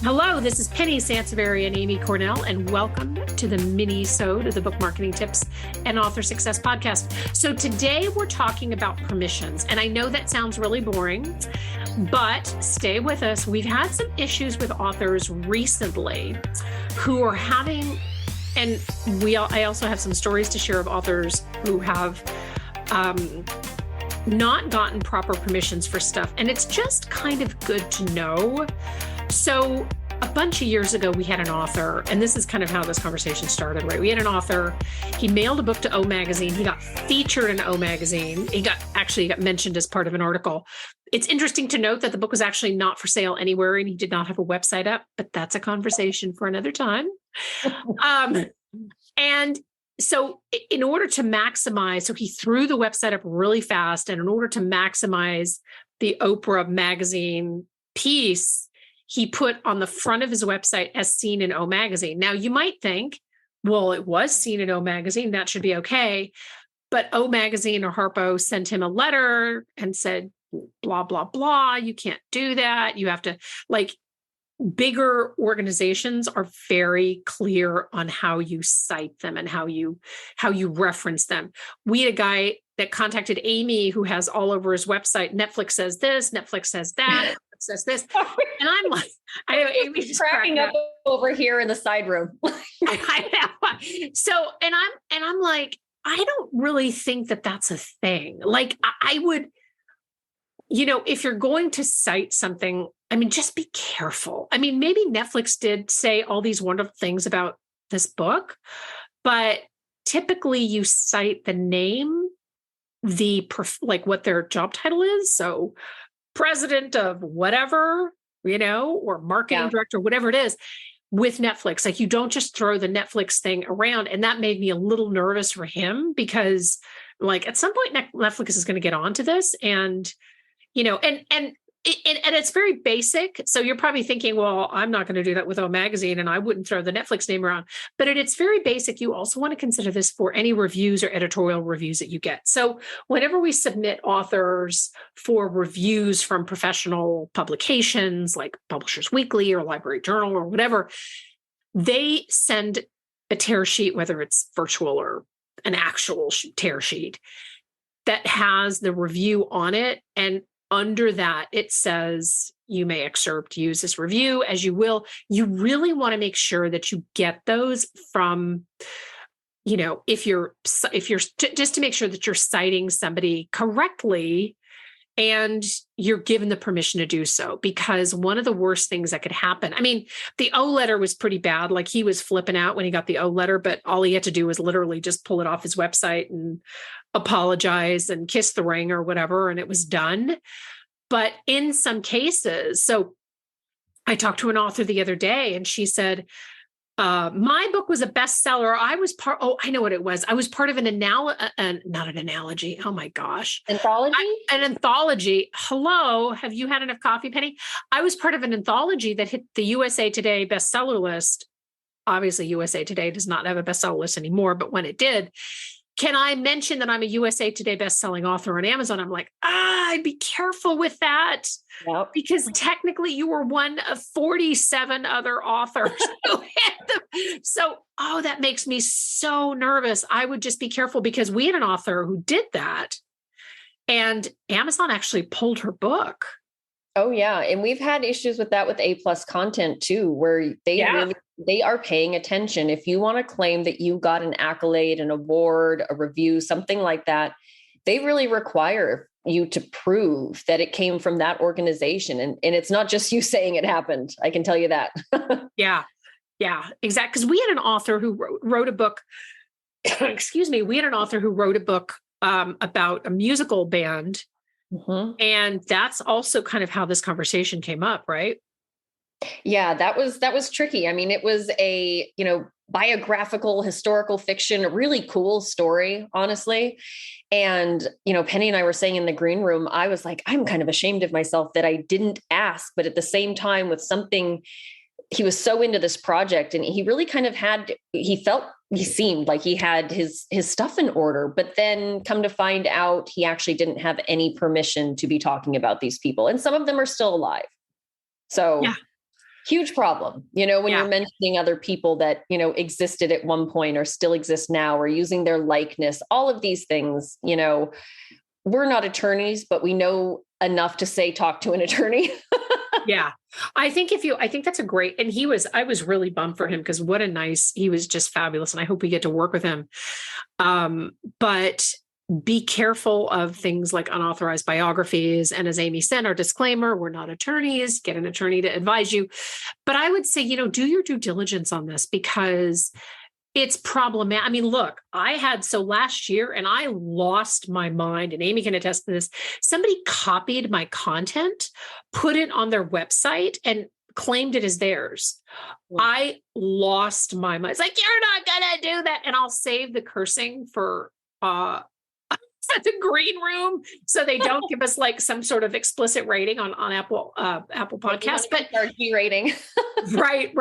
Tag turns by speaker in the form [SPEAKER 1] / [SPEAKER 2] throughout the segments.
[SPEAKER 1] Hello, this is Penny Sansevieri and Amy Cornell, and welcome to the mini-sode of the Book Marketing Tips and Author Success Podcast. So today we're talking about permissions, and I know that sounds really boring, but stay with us. We've had some issues with authors recently who are having, and I also have some stories to share of authors who have not gotten proper permissions for stuff, and it's just kind of good to know. So a bunch of years ago, we had an author, and this is kind of how this conversation started, right? We had an author, he mailed a book to O Magazine. He got featured in O Magazine. He got mentioned as part of an article. It's interesting to note that the book was actually not for sale anywhere, and he did not have a website up, but that's a conversation for another time. And so in order to maximize, so he threw the website up really fast, and in order to maximize the Oprah magazine piece, he put on the front of his website as seen in O Magazine. Now you might think, well, it was seen in O Magazine, that should be okay. But O Magazine or Harpo sent him a letter and said, blah, blah, blah, you can't do that. You have to, bigger organizations are very clear on how you cite them and how you reference them. We had a guy that contacted Amy who has all over his website, Netflix says this, Netflix says that, Netflix says this. And I'm like, I know Amy's
[SPEAKER 2] cracking up over here in the side room.
[SPEAKER 1] I know. So, and I'm like, I don't really think that that's a thing. Like I would, if you're going to cite something, just be careful. Maybe Netflix did say all these wonderful things about this book, but typically you cite the name, what their job title is. So president of whatever, or marketing director, whatever it is with Netflix. Like you don't just throw the Netflix thing around. And that made me a little nervous for him because at some point Netflix is going to get onto this and it's very basic. So you're probably thinking, well, I'm not going to do that with O Magazine and I wouldn't throw the Netflix name around. But at its very basic, you also want to consider this for any reviews or editorial reviews that you get. So whenever we submit authors for reviews from professional publications like Publishers Weekly or Library Journal or whatever, they send a tear sheet, whether it's virtual or an actual tear sheet that has the review on it. And under that, it says you may use this review as you will. You really want to make sure that you get those from, if you're just to make sure that you're citing somebody correctly and you're given the permission to do so. Because one of the worst things that could happen, the O letter was pretty bad. Like he was flipping out when he got the O letter, but all he had to do was literally just pull it off his website and apologize and kiss the ring or whatever, and it was done. But in some cases, so I talked to an author the other day and she said, my book was a bestseller. I know what it was. I was part of not an analogy. Oh my gosh.
[SPEAKER 2] Anthology?
[SPEAKER 1] An anthology. Hello. Have you had enough coffee, Penny? I was part of an anthology that hit the USA Today bestseller list. Obviously, USA Today does not have a bestseller list anymore, but when it did, can I mention that I'm a USA Today bestselling author on Amazon? I'm like, I'd be careful with that.
[SPEAKER 2] Yep.
[SPEAKER 1] Because technically you were one of 47 other authors who had them. So, that makes me so nervous. I would just be careful because we had an author who did that and Amazon actually pulled her book.
[SPEAKER 2] Oh yeah. And we've had issues with that with A+ content too, where they are paying attention. If you want to claim that you got an accolade, an award, a review, something like that, they really require you to prove that it came from that organization. And it's not just you saying it happened. I can tell you that.
[SPEAKER 1] Yeah, exactly. Because we had an author who wrote a book. Excuse me. We had an author who wrote a book about a musical band. Mm-hmm. And that's also kind of how this conversation came up, right?
[SPEAKER 2] Yeah, that was tricky. It was a, biographical historical fiction, a really cool story, honestly. And, Penny and I were saying in the green room, I was like, I'm kind of ashamed of myself that I didn't ask, but at the same time with something, he was so into this project and he really kind of he seemed like he had his stuff in order, but then come to find out he actually didn't have any permission to be talking about these people. And some of them are still alive. So
[SPEAKER 1] yeah.
[SPEAKER 2] Huge problem, when you're mentioning other people that, existed at one point or still exist now, or using their likeness, all of these things, we're not attorneys, but we know enough to say, talk to an attorney.
[SPEAKER 1] Yeah. I think that's a great, and I was really bummed for him because he was just fabulous. And I hope we get to work with him. But be careful of things like unauthorized biographies. And as Amy said, our disclaimer, we're not attorneys, get an attorney to advise you. But I would say, do your due diligence on this because it's problematic. I mean, look, last year and I lost my mind, and Amy can attest to this. Somebody copied my content, put it on their website and claimed it as theirs. Yeah. I lost my mind. It's like, you're not going to do that. And I'll save the cursing for, the green room, so they don't give us like some sort of explicit rating on Apple Podcasts, but
[SPEAKER 2] our G rating.
[SPEAKER 1] right.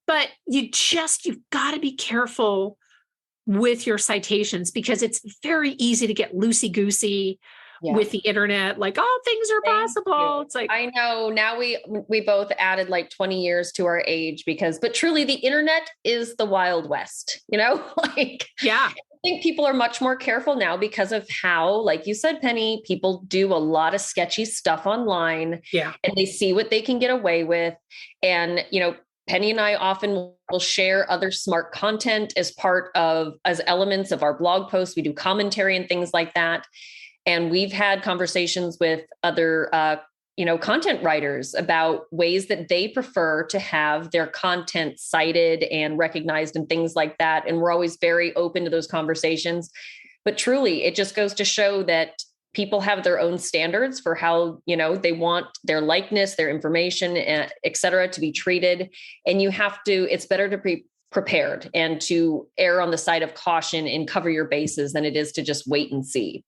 [SPEAKER 1] But you've got to be careful with your citations because it's very easy to get loosey-goosey with the internet. Like, oh, things are possible. It's like,
[SPEAKER 2] I know now we both added like 20 years to our age but truly the internet is the Wild West,
[SPEAKER 1] yeah.
[SPEAKER 2] I think people are much more careful now because of how, like you said, Penny, people do a lot of sketchy stuff online and they see what they can get away with. And, Penny and I often will share other smart content as elements of our blog posts. We do commentary and things like that. And we've had conversations with other, content writers about ways that they prefer to have their content cited and recognized and things like that. And we're always very open to those conversations. But truly, it just goes to show that people have their own standards for how, they want their likeness, their information, et cetera, to be treated. And it's better to be prepared and to err on the side of caution and cover your bases than it is to just wait and see.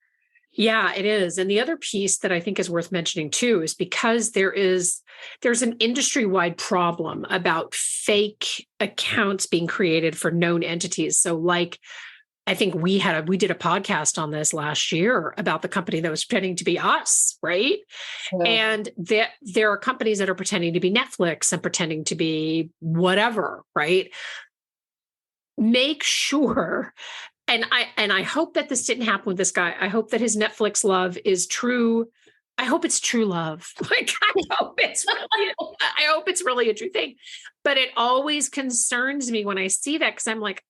[SPEAKER 1] Yeah, it is. And the other piece that I think is worth mentioning too, is because there's an industry-wide problem about fake accounts being created for known entities. So like, I think we did a podcast on this last year about the company that was pretending to be us, right? Yeah. And there are companies that are pretending to be Netflix and pretending to be whatever, right? Make sure, and I hope that this didn't happen with this guy. I hope that his Netflix love is true. I hope it's true love. Like, I hope it's really a true thing. But it always concerns me when I see that because I'm like,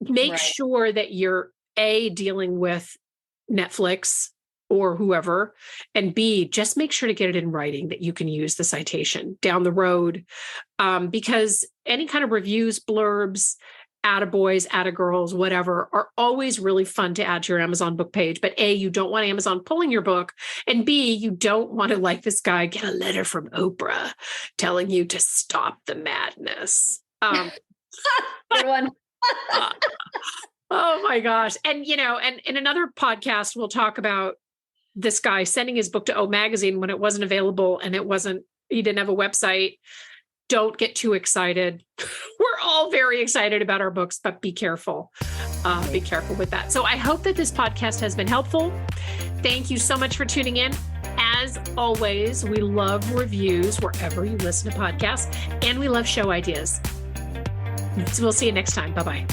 [SPEAKER 1] make sure that you're dealing with Netflix or whoever, and B, just make sure to get it in writing that you can use the citation down the road. Because any kind of reviews, blurbs, attaboys, attagirls, whatever, are always really fun to add to your Amazon book page. But A, you don't want Amazon pulling your book. And B, you don't want to, like this guy, get a letter from Oprah telling you to stop the madness.
[SPEAKER 2] Good one.
[SPEAKER 1] Oh my gosh. And, and in another podcast, we'll talk about this guy sending his book to O Magazine when it wasn't available and he didn't have a website. Don't get too excited. We're all very excited about our books, but be careful. Be careful with that. So I hope that this podcast has been helpful. Thank you so much for tuning in. As always, we love reviews wherever you listen to podcasts, and we love show ideas. So we'll see you next time. Bye-bye.